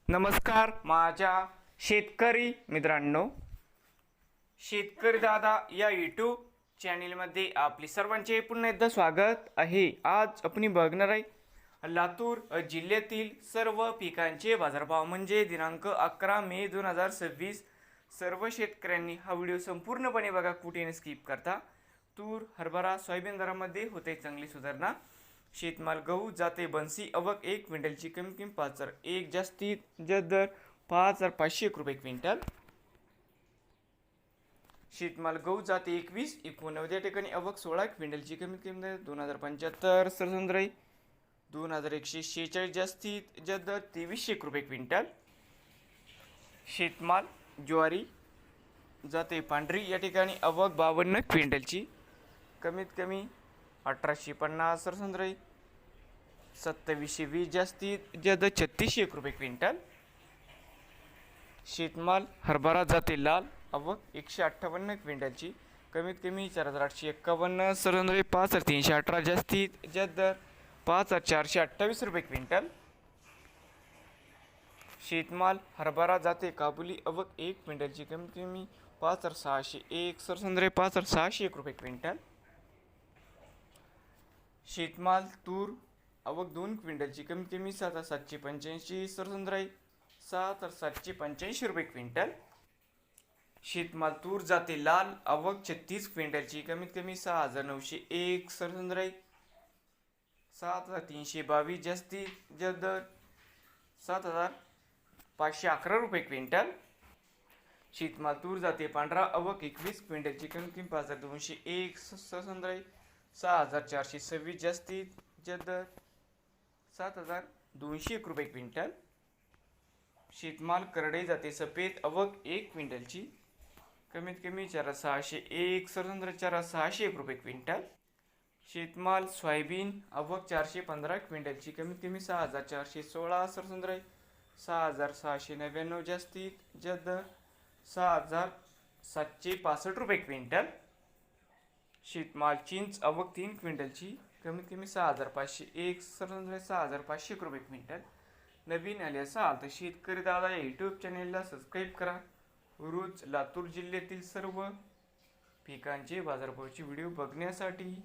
नमस्कार माझ्या शेतकरी मित्रांनो, शेतकरी दादा या यूट्यूब चॅनलमध्ये आपले सर्वांचे पुन्हा एकदा स्वागत आहे। आज आपण बघणार आहे लातूर जिल्ह्यातील सर्व पिकांचे बाजारभाव म्हणजे दिनांक 11 मे 2026। सर्व शेतकऱ्यांनी हा व्हिडिओ संपूर्णपणे बघा, कुठे स्किप करता। तूर, हरभरा, सोयाबीन दरामध्ये होते चांगली सुधारणा। शेतमाल गहू जाते बन्सी, आवक 1 क्विंटलची कमी किंमत 5,001, जास्तीत जास्त दर 5,500 रुपये क्विंटल। शेतमाल गहू जाते 21-89 या ठिकाणी आवक 16 क्विंटलची कमी किंमत 2,075, सरसंद्राई 2,146, जास्तीत जास्त दर 2,300 रुपये क्विंटल। शेतमाल ज्वारी जाते पांढरी या ठिकाणी आवक 52 क्विंटलची कमीत कमी 1,850, सरसंद्राई 2,720, जास्तीत जास्त 3,600 रुपये क्विंटल। शेतमाल हरभरा जाते लाल, आवक 158 क्विंटलची कमीत कमी 4,851, सरसंद्राई 5,318, जास्तीत जास्त दर 5,428 रुपये क्विंटल। शेतमाल हरभरा जाते काबुली, आवक 1 क्विंटलची कमीत कमी 5,601, सरसंद्राई 5,601 रुपये क्विंटल। शेतमाल तूर आवक 2 क्विंटलची कमीत कमी 7,785, सरसंद्राई 7,785 रुपये क्विंटल। शेतमाल तूर जाते लाल, आवक 36 क्विंटलची कमीत कमी 6,901, सरसंद्राई 7,322, जास्तीत जास्त दर 7,511 रुपये क्विंटल। शेतमाल तूर जाते पांढरा, आवक 21 क्विंटलची कमीत कमी 5,201, सरसंद्राई 6,426, जास्तीत जास्त दर 7,201 रुपये क्विंटल। शेतमाल करडई जाते सफेद, आवक 1 क्विंटलची कमीत कमी 4,601, सरसंद्राई 4,601 रुपये क्विंटल। शेतमाल सोयाबीन आवक 415 क्विंटलची कमीत कमी 6,416, सरसंद्राई 6,699, जास्तीत जास्त दर 6,765 रुपये क्विंटल। शेतमाल चिंच आवक 3 क्विंटलची कमीत कमी 6,501, सरसंद्राई 6,500 रुपये क्विंटल। नवीन आले असाल तर शेतकरी दादा या यूट्यूब चॅनेलला सबस्क्राईब करा। रोज लातूर जिल्ह्यातील सर्व पिकांचे बाजारभावाचे व्हिडिओ बघण्यासाठी।